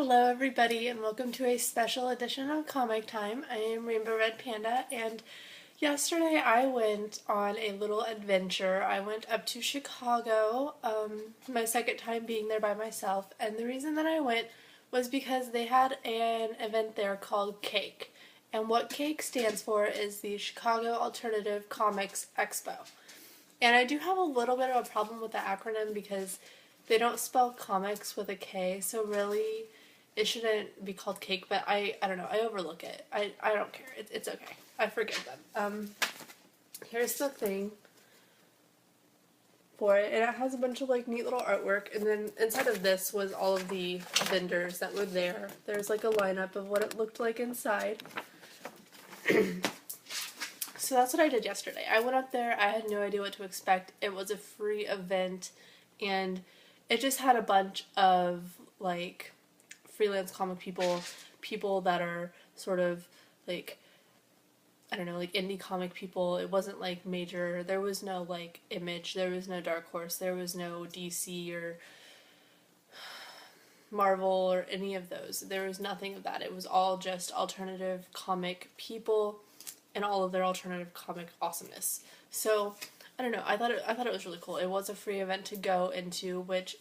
Hello everybody and welcome to a special edition of Comic Time. I am Rainbow Red Panda and yesterday I went on a little adventure. I went up to Chicago, my second time being there by myself, and the reason that I went was because they had an event there called CAKE. And what CAKE stands for is the Chicago Alternative Comics Expo. And I do have a little bit of a problem with the acronym because they don't spell comics with a K, so really it shouldn't be called cake, but I don't know, I overlook it. I don't care. It's okay. I forgive them. Here's the thing for it, and it has a bunch of like neat little artwork, and then inside of this was all of the vendors that were there. There's like a lineup of what it looked like inside. So that's what I did yesterday. I went up there, I had no idea what to expect. It was a free event, and it just had a bunch of like freelance comic people that are sort of like, I don't know, like indie comic people. It wasn't like major. There was no like Image, there was no Dark Horse, there was no DC or Marvel or any of those. There was nothing of that. It was all just alternative comic people and all of their alternative comic awesomeness. So I don't know. I thought it was really cool. It was a free event to go into, which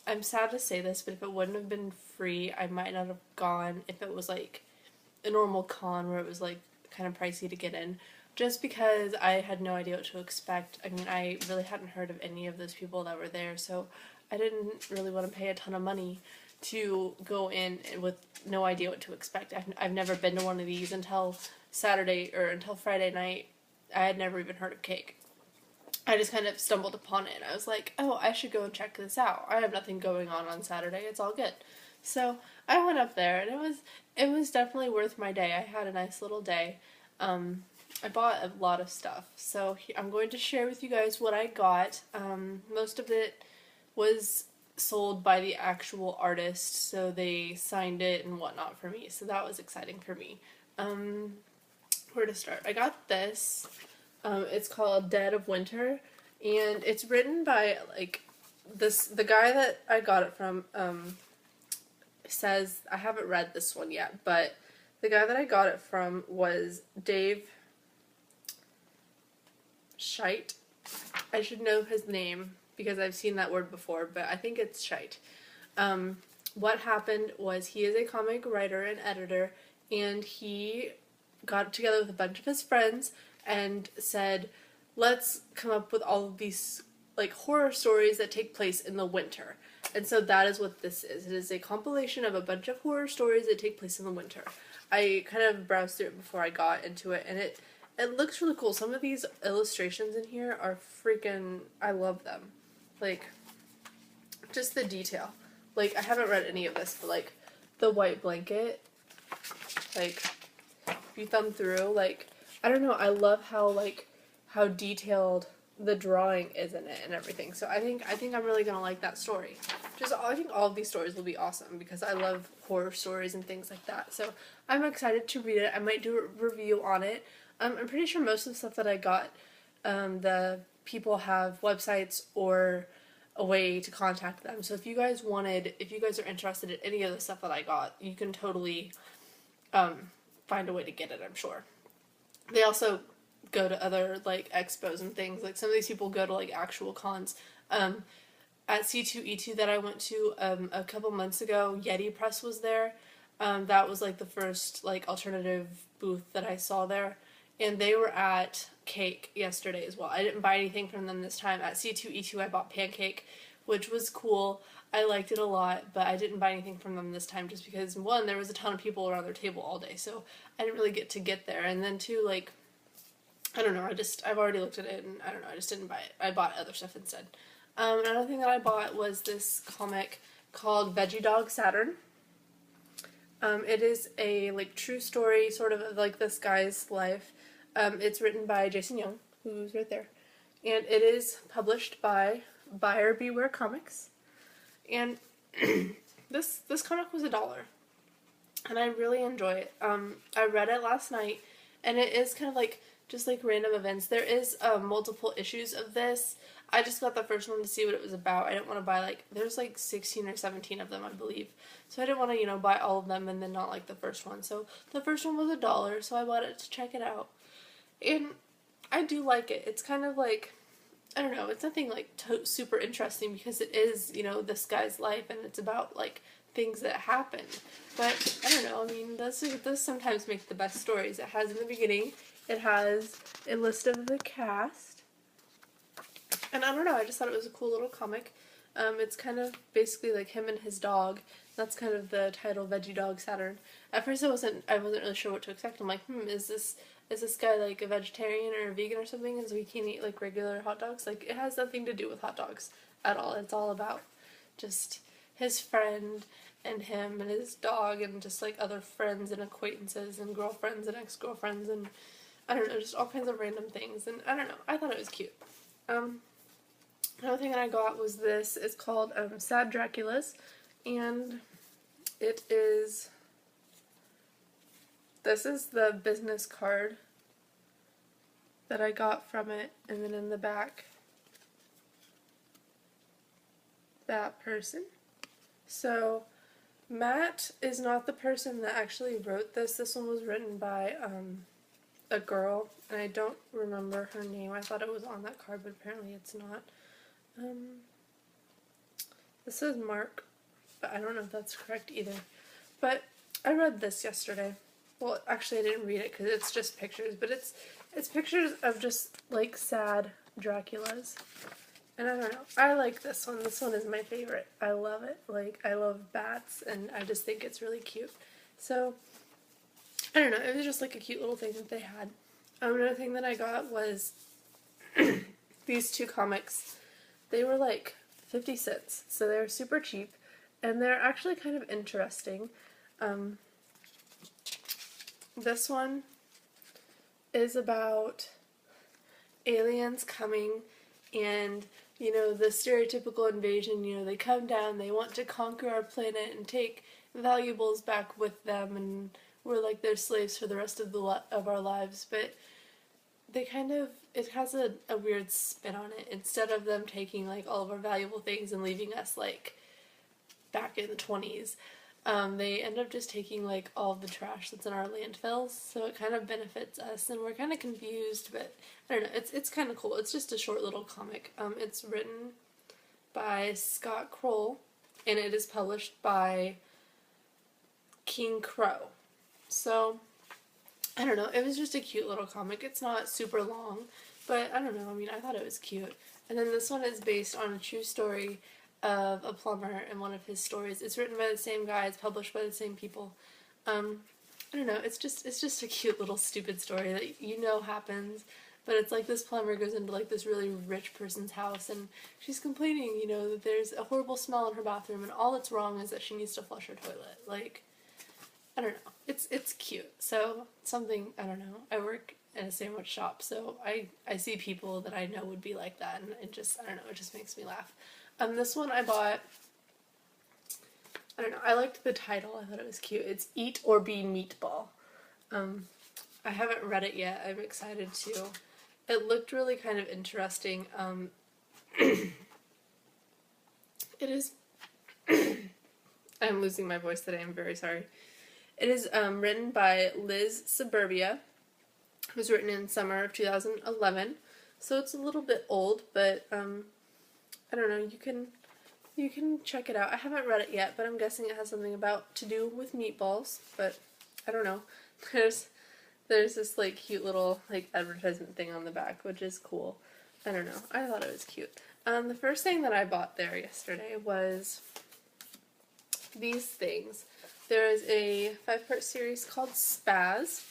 I'm sad to say this, but if it wouldn't have been free, I might not have gone if it was like a normal con where it was like kind of pricey to get in, just because I had no idea what to expect. I mean, I really hadn't heard of any of those people that were there, so I didn't really want to pay a ton of money to go in with no idea what to expect. I've never been to one of these until until Friday night. I had never even heard of CAKE. I just kind of stumbled upon it. I was like, oh, I should go and check this out. I have nothing going on Saturday. It's all good. So I went up there, and it was definitely worth my day. I had a nice little day. I bought a lot of stuff. So I'm going to share with you guys what I got. Most of it was sold by the actual artist, so they signed it and whatnot for me. So that was exciting for me. Where to start? I got this. It's called Dead of Winter, and it's written by, like, the guy that I got it from, says, I haven't read this one yet, but the guy that I got it from was Dave Scheidt. I should know his name, because I've seen that word before, but I think it's Scheidt. What happened was he is a comic writer and editor, and he got together with a bunch of his friends and said, let's come up with all of these like horror stories that take place in the winter. And so that is what this is. It is a compilation of a bunch of horror stories that take place in the winter. I kind of browsed through it before I got into it, and it looks really cool. Some of these illustrations in here are freaking, I love them. Like, just the detail. Like, I haven't read any of this, but like the white blanket, like, if you thumb through, like, I don't know, I love how detailed the drawing is in it and everything. So I think I'm really gonna like that story. I think all of these stories will be awesome because I love horror stories and things like that. So I'm excited to read it. I might do a review on it. I'm pretty sure most of the stuff that I got, the people have websites or a way to contact them. So if you guys are interested in any of the stuff that I got, you can totally find a way to get it, I'm sure. They also go to other like expos and things. Like some of these people go to like actual cons. At C2E2 that I went to a couple months ago, Yeti Press was there. That was like the first like alternative booth that I saw there, and they were at CAKE yesterday as well. I didn't buy anything from them this time. At C2E2 I bought Pancake, which was cool. I liked it a lot, but I didn't buy anything from them this time just because, one, there was a ton of people around their table all day, so I didn't really get there, and then two, like, I don't know, I've already looked at it, and I don't know, I just didn't buy it. I bought other stuff instead. Another thing that I bought was this comic called Veggie Dog Saturn. It is a, like, true story, sort of like this guy's life. It's written by Jason Young, who's right there, and it is published by Buyer Beware Comics. And this comic was $1, and I really enjoy it. I read it last night, and it is kind of like just like random events. There is multiple issues of this. I just got the first one to see what it was about. I didn't want to buy, like, there's like 16 or 17 of them, I believe. So I didn't want to, buy all of them and then not like the first one. So the first one was $1, so I bought it to check it out. And I do like it. It's kind of like, I don't know, it's nothing like super interesting because it is, this guy's life and it's about like things that happen. But I don't know, I mean, this sometimes make the best stories. It has in the beginning, it has a list of the cast. And I don't know, I just thought it was a cool little comic. It's kind of basically like him and his dog. That's kind of the title, Veggie Dog Saturn. At first I wasn't really sure what to expect. I'm like, is this guy like a vegetarian or a vegan or something, and so he can't eat like regular hot dogs? Like, it has nothing to do with hot dogs at all. It's all about just his friend and him and his dog and just like other friends and acquaintances and girlfriends and ex-girlfriends and I don't know, just all kinds of random things. And I don't know, I thought it was cute. Another thing that I got was this. It's called Sad Draculas, and this is the business card that I got from it, and then in the back, that person. So Matt is not the person that actually wrote this. This one was written by a girl, and I don't remember her name. I thought it was on that card, but apparently it's not. This is Mark, but I don't know if that's correct either. But I read this yesterday. Well, actually I didn't read it because it's just pictures, but it's pictures of just like sad Draculas. And I don't know, I like this one. This one is my favorite. I love it. Like, I love bats, and I just think it's really cute. So, I don't know, it was just like a cute little thing that they had. Another thing that I got was these two comics. They were like 50 cents, so they were super cheap, and they're actually kind of interesting. This one is about aliens coming and, the stereotypical invasion, they come down, they want to conquer our planet and take valuables back with them, and we're like their slaves for the rest of our lives, but it has a weird spin on it. Instead of them taking like all of our valuable things and leaving us like back in the 20s, they end up just taking like all of the trash that's in our landfills, so it kind of benefits us, and we're kind of confused, but I don't know, it's kind of cool. It's just a short little comic. It's written by Scott Kroll, and it is published by King Crow. So I don't know, it was just a cute little comic. It's not super long, but I don't know, I mean, I thought it was cute. And then this one is based on a true story of a plumber and one of his stories. It's written by the same guy, it's published by the same people. I don't know, it's just a cute little stupid story that happens, but it's like this plumber goes into like this really rich person's house, and she's complaining, that there's a horrible smell in her bathroom, and all that's wrong is that she needs to flush her toilet. Like, I don't know. It's cute. So something, I don't know. I work in a sandwich shop, so I see people that I know would be like that, and I don't know, it just makes me laugh. This one I bought, I don't know, I liked the title. I thought it was cute. It's Eat or Be Meatball. I haven't read it yet. I'm excited to. It looked really kind of interesting. It is I'm losing my voice today. I'm very sorry. It is written by Liz Suburbia. It was written in summer of 2011, so it's a little bit old, but I don't know, you can check it out. I haven't read it yet, but I'm guessing it has something to do with meatballs, but I don't know. There's this like cute little like advertisement thing on the back, which is cool. I don't know. I thought it was cute. The first thing that I bought there yesterday was these things. There is a 5-part series called Spaz,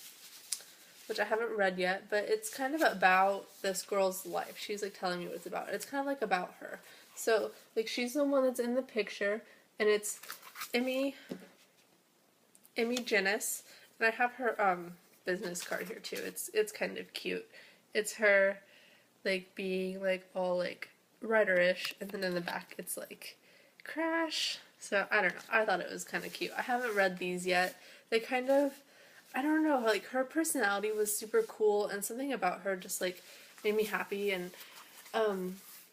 which I haven't read yet, but it's kind of about this girl's life. She's like telling me what it's about. It's kind of like about her. So like she's the one that's in the picture, and it's Emmy Jennis, and I have her business card here too. It's kind of cute. It's her like being like all like writer-ish, and then in the back it's like crash. So I don't know. I thought it was kind of cute. I haven't read these yet. They kind of, I don't know, like her personality was super cool, and something about her just like made me happy, and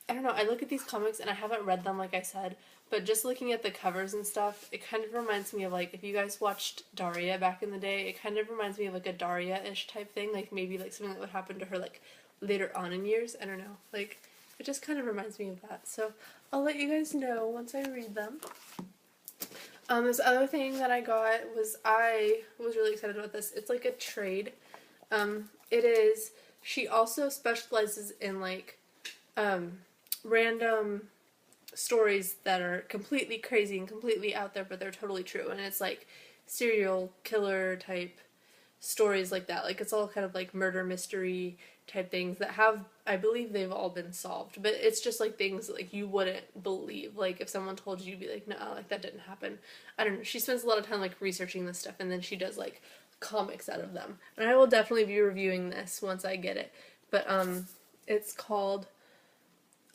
I don't know, I look at these comics and I haven't read them like I said, but just looking at the covers and stuff, it kind of reminds me of like if you guys watched Daria back in the day, it kind of reminds me of like a Daria-ish type thing, like maybe like something that would happen to her like later on in years. I don't know. Like it just kind of reminds me of that. So I'll let you guys know once I read them. This other thing that I was really excited about this. It's like a trade. It is, she also specializes in like random stories that are completely crazy and completely out there, but they're totally true. And it's like serial killer type stories like that. Like it's all kind of like murder mystery type things that have, I believe they've all been solved, but it's just like things that, like you wouldn't believe. Like if someone told you, you'd be like, no, like that didn't happen. I don't know. She spends a lot of time like researching this stuff, and then she does like comics out of them. And I will definitely be reviewing this once I get it. But it's called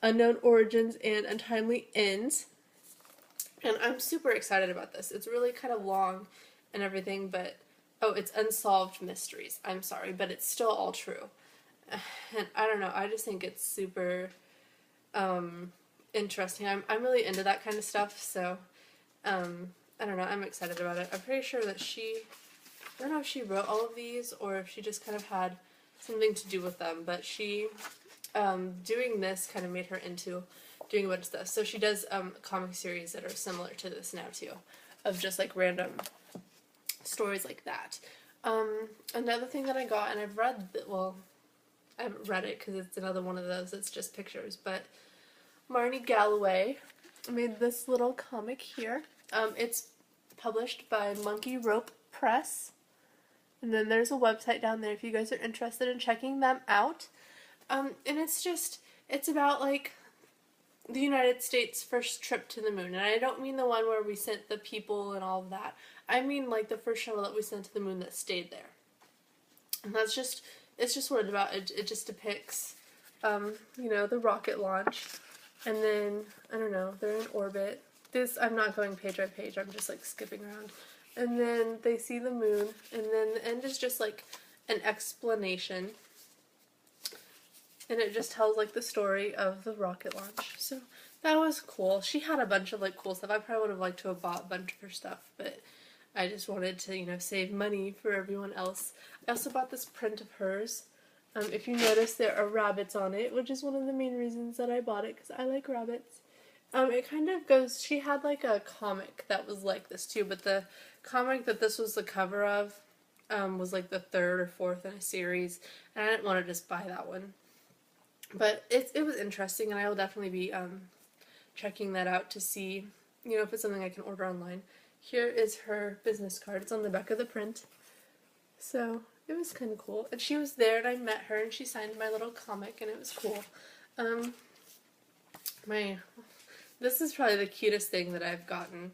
Unknown Origins and Untimely Ends. And I'm super excited about this. It's really kind of long and everything, but oh, it's Unsolved Mysteries. I'm sorry, but it's still all true. And I don't know, I just think it's super interesting. I'm really into that kind of stuff, so I don't know, I'm excited about it. I'm pretty sure that I don't know if she wrote all of these or if she just kind of had something to do with them, but she, doing this kind of made her into doing a bunch of stuff. So she does comic series that are similar to this now too, of just like random stories like that. Another thing that I got, and I've read, well, I haven't read it because it's another one of those that's just pictures, but Marnie Galloway made this little comic here. It's published by Monkey Rope Press, and then there's a website down there if you guys are interested in checking them out. And it's about like the United States' first trip to the moon, and I don't mean the one where we sent the people and all of that. I mean like the first shuttle that we sent to the moon that stayed there. And it's just what it's about. It just depicts, you know, the rocket launch, and then, I don't know, they're in orbit. I'm not going page by page, I'm just like skipping around. And then they see the moon, and then the end is just like an explanation. And it just tells like the story of the rocket launch. So that was cool. She had a bunch of like cool stuff. I probably would have liked to have bought a bunch of her stuff, but I just wanted to, you know, save money for everyone else. I also bought this print of hers. If you notice, there are rabbits on it, which is one of the main reasons that I bought it, because I like rabbits. It kind of goes, she had like a comic that was like this too, but the comic that this was the cover of was like the third or fourth in a series, and I didn't want to just buy that one. But it was interesting, and I will definitely be checking that out to see, you know, if it's something I can order online. Here is her business card. It's on the back of the print. So it was kind of cool. And she was there, and I met her, and she signed my little comic, and it was cool. This is probably the cutest thing that I've gotten.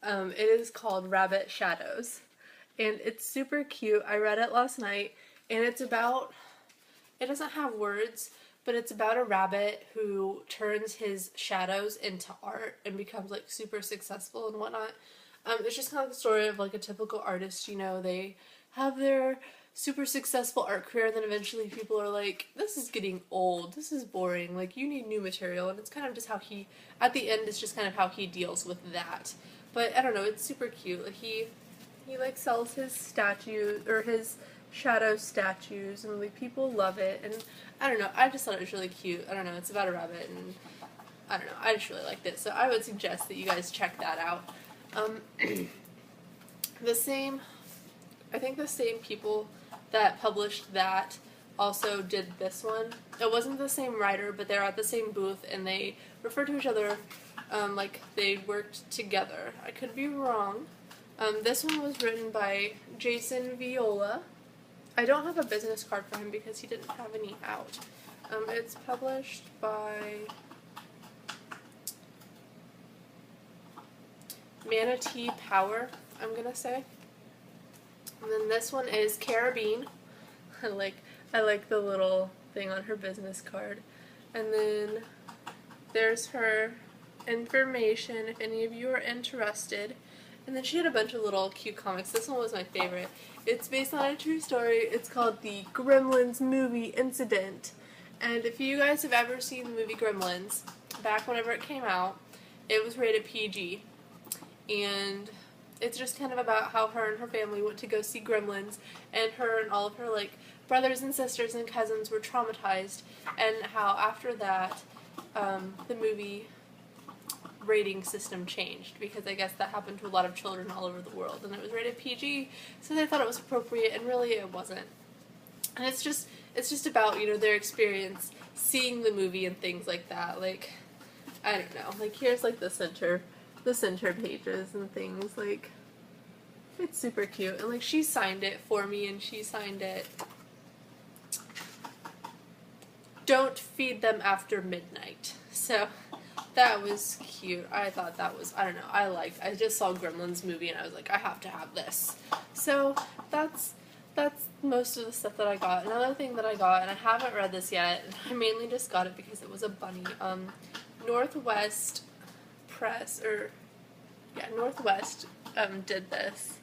It is called Rabbit Shadows, and it's super cute. I read it last night, and it doesn't have words, but it's about a rabbit who turns his shadows into art and becomes like super successful and whatnot. It's just kind of like the story of like a typical artist, you know, they have their super successful art career, and then eventually people are like, this is getting old, this is boring, like you need new material, and it's kind of just how he, at the end, it's just kind of how he deals with that. But I don't know, it's super cute. Like he like sells his statues, or his shadow statues, and like people love it, and I don't know, I just thought it was really cute. I don't know, it's about a rabbit, and I don't know, I just really liked it, so I would suggest that you guys check that out. I think the same people that published that also did this one. It wasn't the same writer, but they're at the same booth, and they refer to each other like they worked together. I could be wrong. This one was written by Jason Viola. I don't have a business card for him because he didn't have any out. It's published by Manatee Power, I'm gonna say. And then this one is Carabine. I like the little thing on her business card. And then there's her information if any of you are interested. And then she had a bunch of little cute comics. This one was my favorite. It's based on a true story. It's called The Gremlins Movie Incident. And if you guys have ever seen the movie Gremlins, back whenever it came out, it was rated PG. And it's just kind of about how her and her family went to go see Gremlins, and her and all of her, like, brothers and sisters and cousins were traumatized, and how after that, the movie rating system changed, because I guess that happened to a lot of children all over the world, and it was rated PG, so they thought it was appropriate, and really it wasn't. And it's just about, you know, their experience seeing the movie and things like that. Like, I don't know, like, here's like the center pages and things, like, it's super cute. And like, she signed it for me, and she signed it, "Don't feed them after midnight." So that was cute. I thought that was, I don't know, I just saw Gremlins movie and I was like, I have to have this. So that's most of the stuff that I got. Another thing that I got, and I haven't read this yet, and I mainly just got it because it was a bunny. Northwest did this.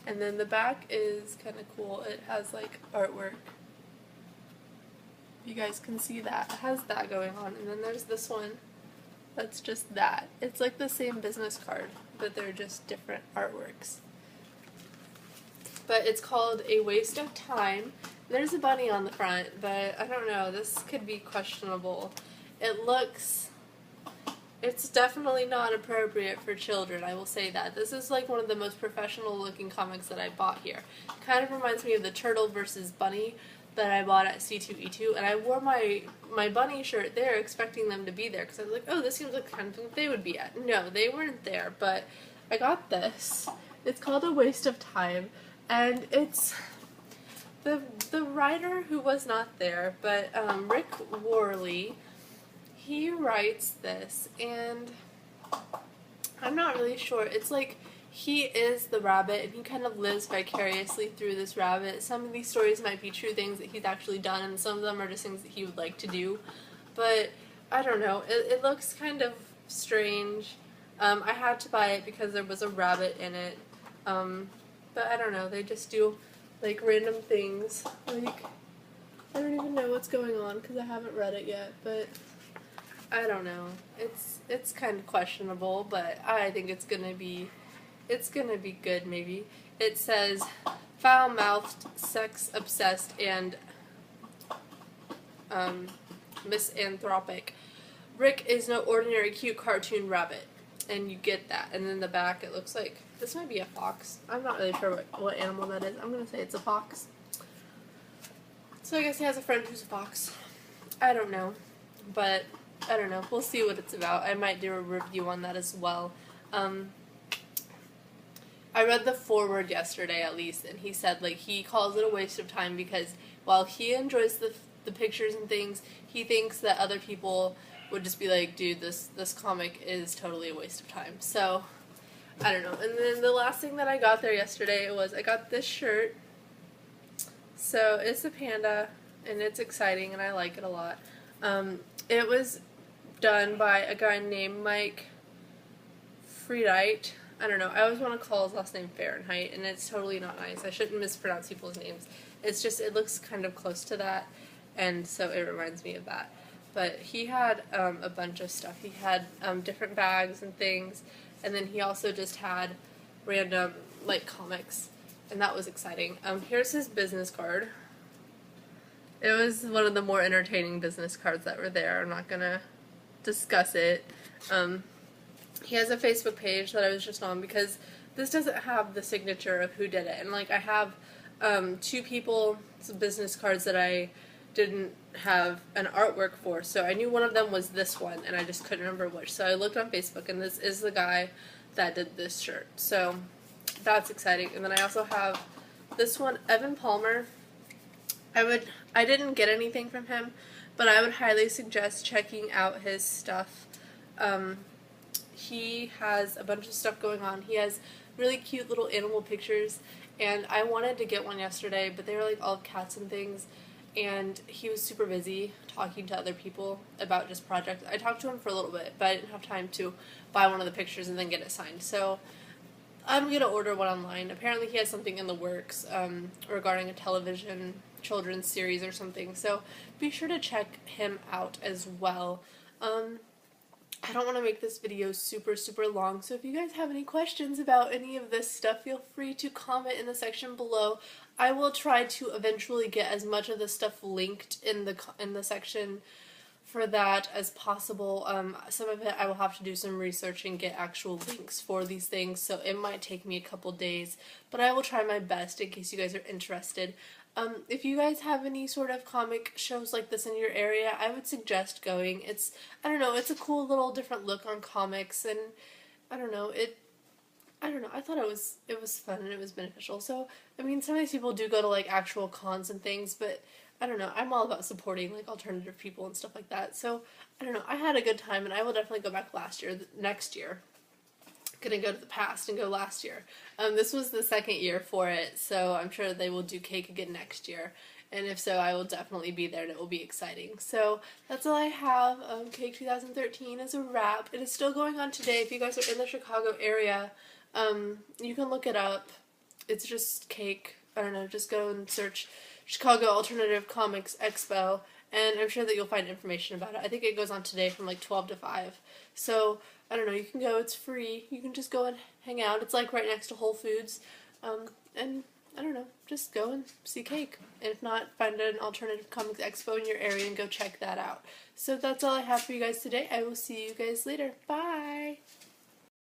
And then the back is kind of cool. It has like artwork. You guys can see that. It has that going on. And then there's this one that's just that. It's like the same business card, but they're just different artworks. But it's called A Waste of Time. There's a bunny on the front, but I don't know. This could be questionable. It's definitely not appropriate for children, I will say that. This is like one of the most professional looking comics that I bought here. Kind of reminds me of the Turtle versus Bunny that I bought at C2E2, and I wore my bunny shirt there expecting them to be there, because I was like, oh, this seems like the kind of thing they would be at. No, they weren't there, but I got this. It's called A Waste of Time, and it's the writer who was not there, but Rick Worley, he writes this, and I'm not really sure. It's like he is the rabbit, and he kind of lives vicariously through this rabbit. Some of these stories might be true things that he's actually done, and some of them are just things that he would like to do. But I don't know. It looks kind of strange. I had to buy it because there was a rabbit in it. But I don't know. They just do like random things. Like, I don't even know what's going on because I haven't read it yet. But I don't know. It's kind of questionable, but I think it's gonna be good, maybe. It says, foul-mouthed, sex-obsessed, and misanthropic. Rick is no ordinary cute cartoon rabbit. And you get that. And then the back, it looks like, this might be a fox. I'm not really sure what animal that is. I'm gonna say it's a fox. So I guess he has a friend who's a fox. I don't know. But I don't know. We'll see what it's about. I might do a review on that as well. I read the foreword yesterday, at least, and he said, like, he calls it a waste of time because while he enjoys the pictures and things, he thinks that other people would just be like, dude, this comic is totally a waste of time. So, I don't know. And then the last thing that I got there yesterday was I got this shirt. So, it's a panda, and it's exciting, and I like it a lot. It was done by a guy named Mike Friedite. I don't know. I always want to call his last name Fahrenheit, and it's totally not nice. I shouldn't mispronounce people's names. It's just, it looks kind of close to that, and so it reminds me of that. But he had a bunch of stuff. He had different bags and things, and then he also just had random, like, comics, and that was exciting. Here's his business card. It was one of the more entertaining business cards that were there. I'm not going to discuss it. He has a Facebook page that I was just on because this doesn't have the signature of who did it. And, like, I have two people's business cards that I didn't have an artwork for. So I knew one of them was this one, and I just couldn't remember which. So I looked on Facebook, and this is the guy that did this shirt. So that's exciting. And then I also have this one, Evan Palmer. I didn't get anything from him, but I would highly suggest checking out his stuff. He has a bunch of stuff going on. He has really cute little animal pictures, and I wanted to get one yesterday, but they were like all cats and things, and he was super busy talking to other people about just projects. I talked to him for a little bit, but I didn't have time to buy one of the pictures and then get it signed. So I'm going to order one online. Apparently he has something in the works regarding a television children's series or something. So be sure to check him out as well. I don't want to make this video super long, so if you guys have any questions about any of this stuff, feel free to comment in the section below. I will try to eventually get as much of this stuff linked in the section for that as possible. Some of it I will have to do some research and get actual links for these things, so it might take me a couple days, but I will try my best in case you guys are interested. If you guys have any sort of comic shows like this in your area, I would suggest going. I don't know, it's a cool little different look on comics, and I don't know, I thought it was fun and it was beneficial. So, I mean, some of these people do go to like actual cons and things, but I don't know, I'm all about supporting like alternative people and stuff like that. So, I don't know, I had a good time and I will definitely go back next year. Gonna go to the past and go last year. This was the second year for it, so I'm sure they will do cake again next year. And if so, I will definitely be there and it will be exciting. So that's all I have. Cake 2013 is a wrap. It is still going on today. If you guys are in the Chicago area, you can look it up. It's just cake. I don't know, just go and search Chicago Alternative Comics Expo, and I'm sure that you'll find information about it. I think it goes on today from like 12 to 5. So, I don't know, you can go, it's free. You can just go and hang out. It's like right next to Whole Foods. And I don't know, just go and see cake. And if not, find an alternative comics expo in your area and go check that out. So that's all I have for you guys today. I will see you guys later. Bye!